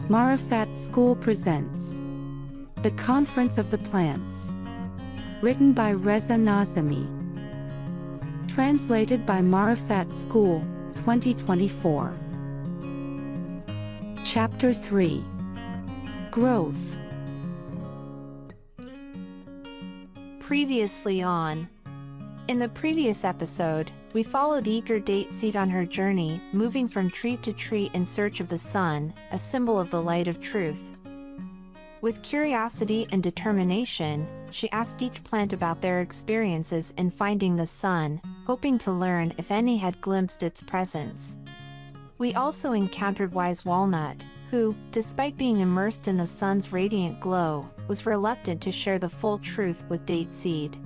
Marifat School presents The Conference of the Plants. Written by Reza Nazami. Translated by Marifat School, 2024. Chapter 3. Growth. Previously on. In the previous episode, we followed eager date seed on her journey, moving from tree to tree in search of the sun, a symbol of the light of truth. With curiosity and determination, she asked each plant about their experiences in finding the sun, hoping to learn if any had glimpsed its presence. We also encountered wise walnut, who, despite being immersed in the sun's radiant glow, was reluctant to share the full truth with date seed.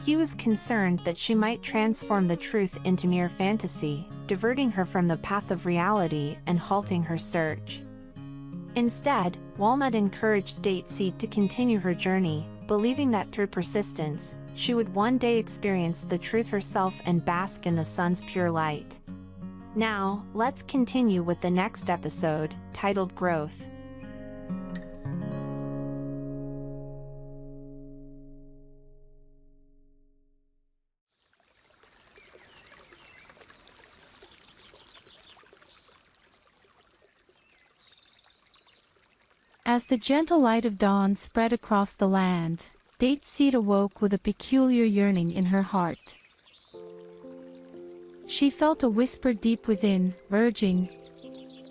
He was concerned that she might transform the truth into mere fantasy, diverting her from the path of reality and halting her search. Instead, Walnut encouraged Date Seed to continue her journey, believing that through persistence, she would one day experience the truth herself and bask in the sun's pure light. Now, let's continue with the next episode, titled Growth. As the gentle light of dawn spread across the land, Date Seed awoke with a peculiar yearning in her heart. She felt a whisper deep within, urging,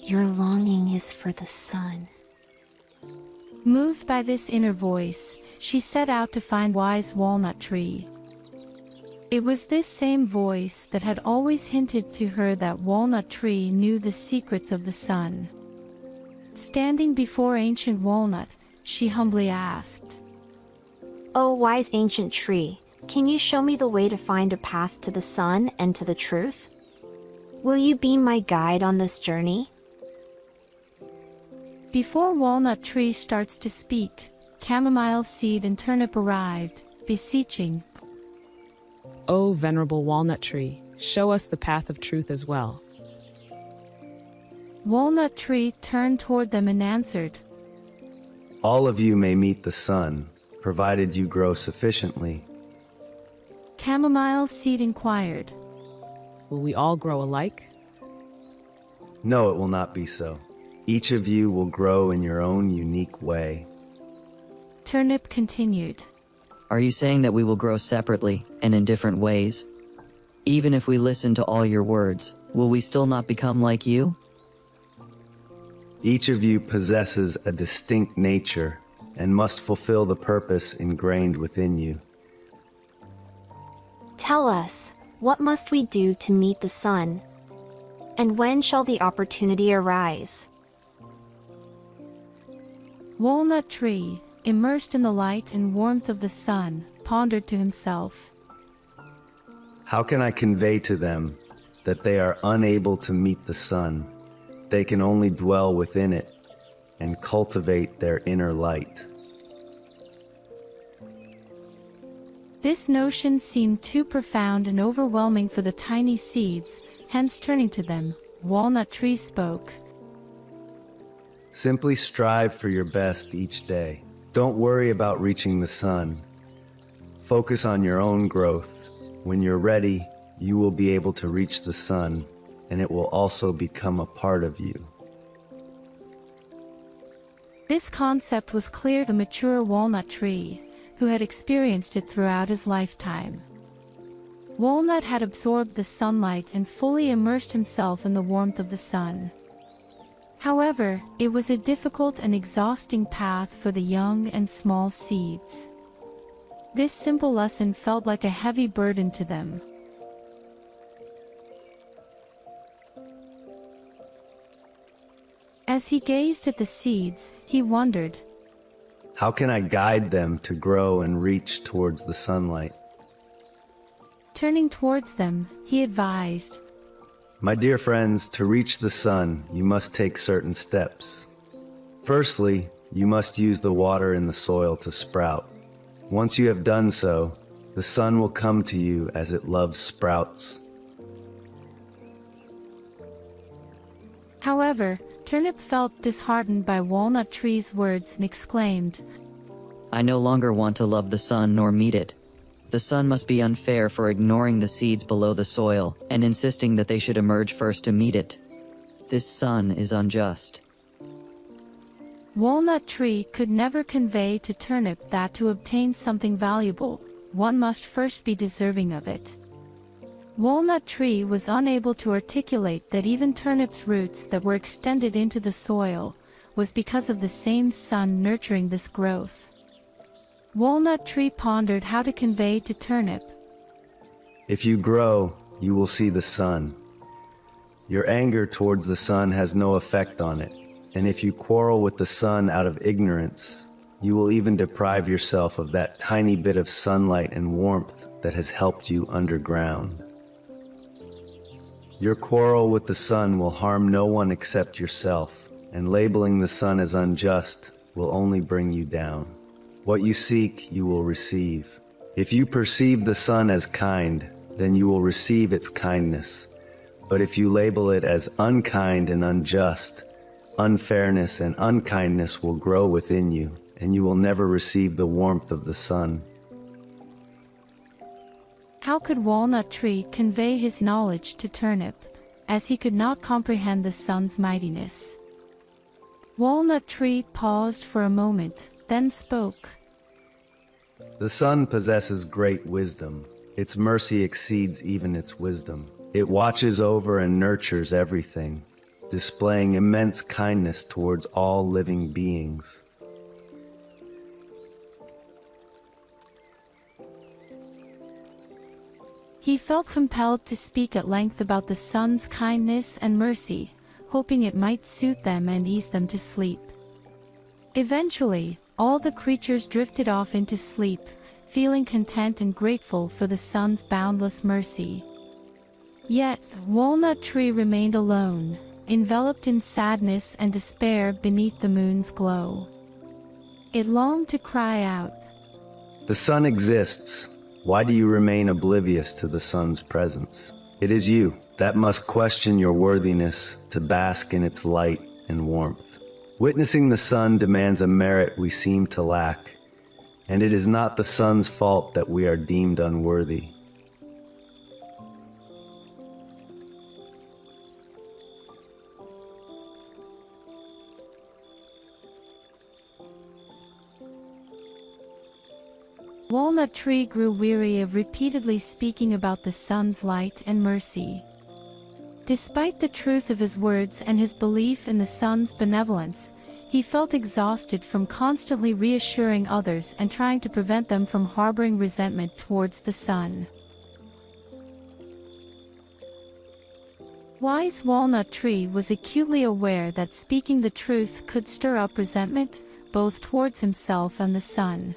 "Your longing is for the sun." Moved by this inner voice, she set out to find Wise Walnut Tree. It was this same voice that had always hinted to her that Walnut Tree knew the secrets of the sun. Standing before Ancient Walnut, she humbly asked, "Oh, wise ancient tree, can you show me the way to find a path to the sun and to the truth? Will you be my guide on this journey?" Before Walnut Tree starts to speak, Chamomile Seed and Turnip arrived, beseeching, "O venerable Walnut Tree, show us the path of truth as well." Walnut Tree turned toward them and answered, "All of you may meet the sun, provided you grow sufficiently." Chamomile Seed inquired, Will we all grow alike? No, it will not be so. Each of you will grow in your own unique way. Turnip continued, Are you saying that we will grow separately and in different ways? Even if we listen to all your words, will we still not become like you? Each of you possesses a distinct nature and must fulfill the purpose ingrained within you. Tell us, what must we do to meet the sun? And when shall the opportunity arise? Walnut Tree, immersed in the light and warmth of the sun, pondered to himself, How can I convey to them that they are unable to meet the sun? They can only dwell within it and cultivate their inner light. This notion seemed too profound and overwhelming for the tiny seeds, hence turning to them, Walnut Tree spoke. Simply strive for your best each day. Don't worry about reaching the sun. Focus on your own growth. When you're ready, you will be able to reach the sun, and it will also become a part of you. This concept was clear to mature Walnut Tree, who had experienced it throughout his lifetime. Walnut had absorbed the sunlight and fully immersed himself in the warmth of the sun. However, it was a difficult and exhausting path for the young and small seeds. This simple lesson felt like a heavy burden to them. As he gazed at the seeds, he wondered, How can I guide them to grow and reach towards the sunlight? Turning towards them, he advised, My dear friends, to reach the sun, you must take certain steps. Firstly, you must use the water in the soil to sprout. Once you have done so, the sun will come to you as it loves sprouts. However, Turnip felt disheartened by Walnut Tree's words and exclaimed, I no longer want to love the sun nor meet it. The sun must be unfair for ignoring the seeds below the soil and insisting that they should emerge first to meet it. This sun is unjust. Walnut Tree could never convey to Turnip that to obtain something valuable, one must first be deserving of it. Walnut Tree was unable to articulate that even Turnip's roots that were extended into the soil was because of the same sun nurturing this growth. Walnut Tree pondered how to convey to Turnip, If you grow, you will see the sun. Your anger towards the sun has no effect on it, and if you quarrel with the sun out of ignorance, you will even deprive yourself of that tiny bit of sunlight and warmth that has helped you underground. Your quarrel with the sun will harm no one except yourself, and labeling the sun as unjust will only bring you down. What you seek, you will receive. If you perceive the sun as kind, then you will receive its kindness. But if you label it as unkind and unjust, unfairness and unkindness will grow within you, and you will never receive the warmth of the sun. how could Walnut Tree convey his knowledge to Turnip, as he could not comprehend the sun's mightiness? Walnut Tree paused for a moment, then spoke. The sun possesses great wisdom. Its mercy exceeds even its wisdom. It watches over and nurtures everything, displaying immense kindness towards all living beings. He felt compelled to speak at length about the sun's kindness and mercy, hoping it might soothe them and ease them to sleep. Eventually, all the creatures drifted off into sleep, feeling content and grateful for the sun's boundless mercy. Yet, Walnut Tree remained alone, enveloped in sadness and despair beneath the moon's glow. It longed to cry out, The sun exists. Why do you remain oblivious to the sun's presence? It is you that must question your worthiness to bask in its light and warmth. Witnessing the sun demands a merit we seem to lack, and it is not the sun's fault that we are deemed unworthy. Walnut Tree grew weary of repeatedly speaking about the sun's light and mercy. Despite the truth of his words and his belief in the sun's benevolence, he felt exhausted from constantly reassuring others and trying to prevent them from harboring resentment towards the sun. Wise Walnut Tree was acutely aware that speaking the truth could stir up resentment, both towards himself and the sun.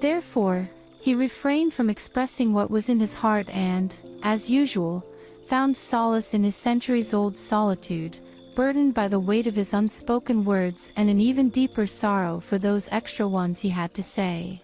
Therefore, he refrained from expressing what was in his heart and, as usual, found solace in his centuries-old solitude, burdened by the weight of his unspoken words and an even deeper sorrow for those extra ones he had to say.